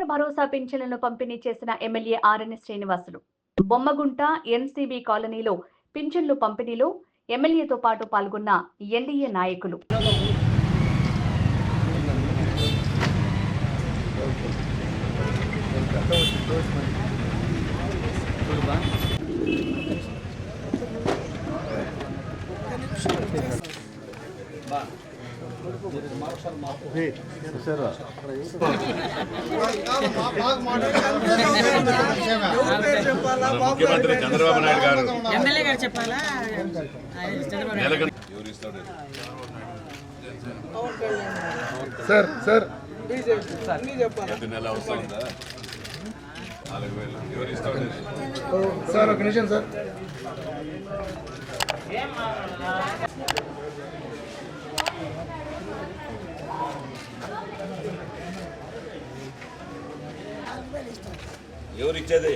వైఎస్ఆర్ భరోసా పింఛన్లను పంపిణీ చేసిన MLA RN Srinivasulu బొమ్మగుంట NCB కాలనీలో పింఛన్లు పంపిణీలో ఎమ్మెల్యేతో పాటు పాల్గొన్న ఎన్డీఏ నాయకులు. ముఖ్యమంత్రి చంద్రబాబు నాయుడు గారు ఎమ్మెల్యే గారు చెప్పాలా? సార్ సార్ ప్రతి నెల వస్తుందా 4,000 ఎవరు ఇస్తాడు సార్? ఒక నిమిషం సార్. ఎవరు ఇచ్చేది?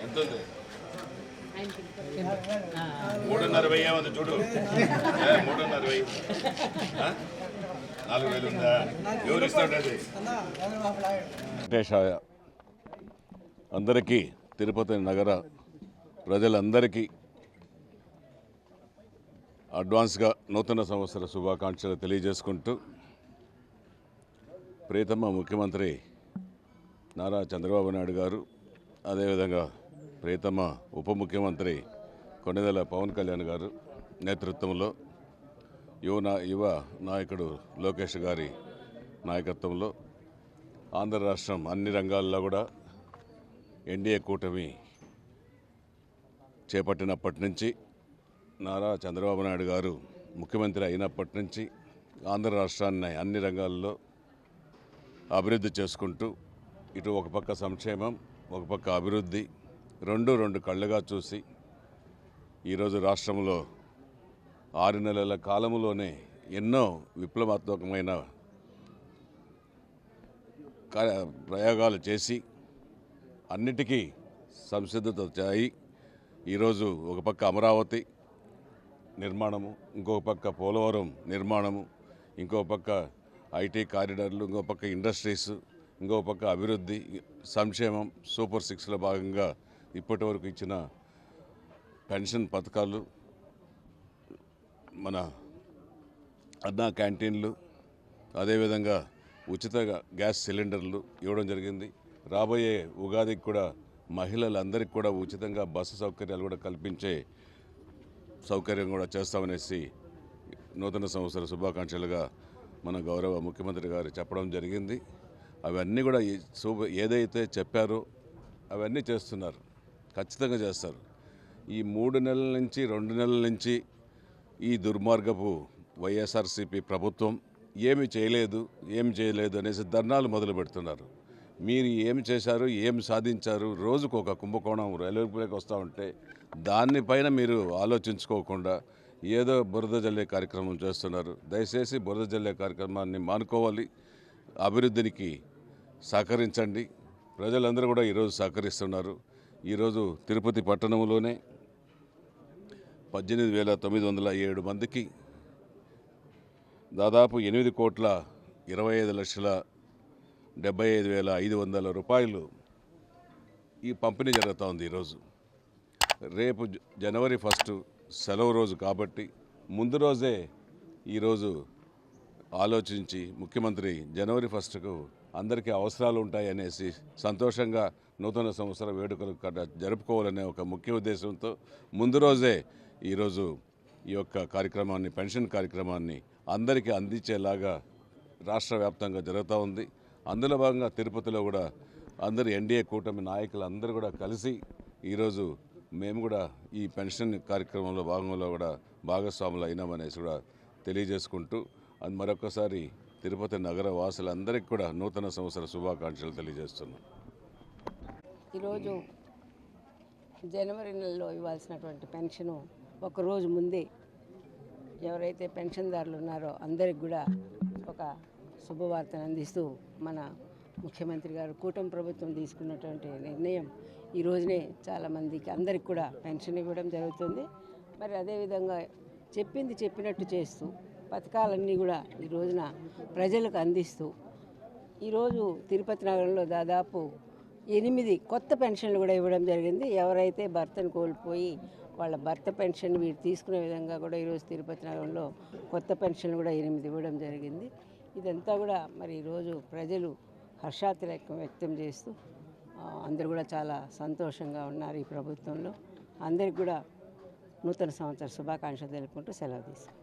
ఎంత 3,500 ఏమంది చూడు. 3,500 4,000 ఉందా? ఎవరు ఇస్తాడు అది? వెంకటేశాయ అందరికీ, తిరుపతి నగర ప్రజలందరికీ అడ్వాన్స్గా నూతన సంవత్సర శుభాకాంక్షలు తెలియజేసుకుంటూ, ప్రియతమ ముఖ్యమంత్రి నారా చంద్రబాబు నాయుడు గారు, అదేవిధంగా ప్రియతమ ఉప ముఖ్యమంత్రి కొణిదెల పవన్ కళ్యాణ్ గారు నేతృత్వంలో, యువ నాయకుడు లోకేష్ గారి నాయకత్వంలో ఆంధ్ర రాష్ట్రం అన్ని రంగాల్లో కూడా ఎన్డీఏ కూటమి చేపట్టినప్పటి నుంచి, నారా చంద్రబాబు నాయుడు గారు ముఖ్యమంత్రి అయినప్పటి నుంచి ఆంధ్ర రాష్ట్రాన్ని అన్ని రంగాల్లో అభివృద్ధి చేసుకుంటూ, ఇటు ఒక పక్క సంక్షేమం, ఒక పక్క అభివృద్ధి, రెండు కళ్ళుగా చూసి ఈరోజు రాష్ట్రంలో 6 నెలల కాలంలోనే ఎన్నో విప్లవాత్మకమైన ప్రయోగాలు చేసి అన్నిటికీ సంసిద్ధత వచ్చాయి. ఈరోజు ఒక పక్క అమరావతి నిర్మాణము, ఇంకో పక్క పోలవరం నిర్మాణము, ఇంకో పక్క ఐటీ కారిడార్లు, ఇంకో పక్క ఇండస్ట్రీస్, ఇంకో పక్క అభివృద్ధి, సంక్షేమం, సూపర్ 6లో భాగంగా ఇప్పటి వరకు ఇచ్చిన పెన్షన్ పథకాలు, మన అన్నా క్యాంటీన్లు, అదేవిధంగా ఉచిత గ్యాస్ సిలిండర్లు ఇవ్వడం జరిగింది. రాబోయే ఉగాదికి కూడా మహిళలందరికీ కూడా ఉచితంగా బస్సు సౌకర్యాలు కూడా కల్పించే సౌకర్యం కూడా చేస్తామనేసి నూతన సంవత్సర శుభాకాంక్షలుగా మన గౌరవ ముఖ్యమంత్రి గారు చెప్పడం జరిగింది. అవన్నీ కూడా ఏదైతే చెప్పారో అవన్నీ చేస్తున్నారు, ఖచ్చితంగా చేస్తారు. ఈ 3 నెలల నుంచి 2 నెలల నుంచి ఈ దుర్మార్గపు వైఎస్ఆర్సీపీ ప్రభుత్వం ఏమి చేయలేదు అనేసి ధర్నాలు మొదలు పెడుతున్నారు. మీరు ఏమి చేశారు, ఏమి సాధించారు, రోజుకు ఒక కుంభకోణం రైల్వేకి వస్తూ ఉంటే దానిపైన మీరు ఆలోచించుకోకుండా ఏదో బురద జల్లే కార్యక్రమం చేస్తున్నారు. దయచేసి బురద జల్లే కార్యక్రమాన్ని మానుకోవాలి, అభివృద్ధికి సహకరించండి. ప్రజలందరూ కూడా ఈరోజు సహకరిస్తున్నారు. ఈరోజు తిరుపతి పట్టణంలోనే 18,907 మందికి దాదాపు 8,25,75,500 రూపాయలు ఈ పంపిణీ జరుగుతూ ఉంది. ఈరోజు రేపు జనవరి 1 సెలవు రోజు కాబట్టి ముందు రోజే ఈరోజు ఆలోచించి ముఖ్యమంత్రి జనవరి 1కు అందరికీ అవసరాలు ఉంటాయనేసి సంతోషంగా నూతన సంవత్సర వేడుకలు జరుపుకోవాలనే ఒక ముఖ్య ఉద్దేశంతో ముందు రోజే ఈరోజు ఈ యొక్క కార్యక్రమాన్ని, పెన్షన్ కార్యక్రమాన్ని అందరికీ అందించేలాగా రాష్ట్ర వ్యాప్తంగా జరుగుతూ ఉంది. అందులో భాగంగా తిరుపతిలో కూడా అందరు ఎన్డీఏ కూటమి నాయకులు అందరూ కూడా కలిసి ఈరోజు మేము కూడా ఈ పెన్షన్ కార్యక్రమంలో భాగంలో కూడా భాగస్వాములు అయినామనేసి కూడా తెలియజేసుకుంటూ మరొకసారి తిరుపతి నగర వాసులందరికీ కూడా నూతన సంవత్సర శుభాకాంక్షలు తెలియజేస్తున్నాం. ఈరోజు జనవరి నెలలో ఇవ్వాల్సినటువంటి పెన్షను ఒకరోజు ముందే ఎవరైతే పెన్షన్దారులు ఉన్నారో అందరికి కూడా ఒక శుభవార్తను అందిస్తూ మన ముఖ్యమంత్రి గారు కూటమి ప్రభుత్వం తీసుకున్నటువంటి నిర్ణయం ఈ రోజునే చాలామందికి అందరికి కూడా పెన్షన్ ఇవ్వడం జరుగుతుంది. మరి అదేవిధంగా చెప్పింది చెప్పినట్టు చేస్తూ పథకాలన్నీ కూడా ఈ రోజున ప్రజలకు అందిస్తూ ఈరోజు తిరుపతి నగరంలో దాదాపు 8 కొత్త పెన్షన్లు కూడా ఇవ్వడం జరిగింది. ఎవరైతే భర్తను కోల్పోయి వాళ్ళ భర్త పెన్షన్ వీరు తీసుకునే విధంగా కూడా ఈరోజు తిరుపతి నగరంలో కొత్త పెన్షన్లు కూడా 8 ఇవ్వడం జరిగింది. ఇదంతా కూడా మరి ఈరోజు ప్రజలు హర్షాతిరేకం వ్యక్తం చేస్తూ అందరూ కూడా చాలా సంతోషంగా ఉన్నారు ఈ ప్రభుత్వంలో. అందరికి కూడా నూతన సంవత్సర శుభాకాంక్షలు తెలుపుకుంటూ సెలవు తీసుకుంటాం.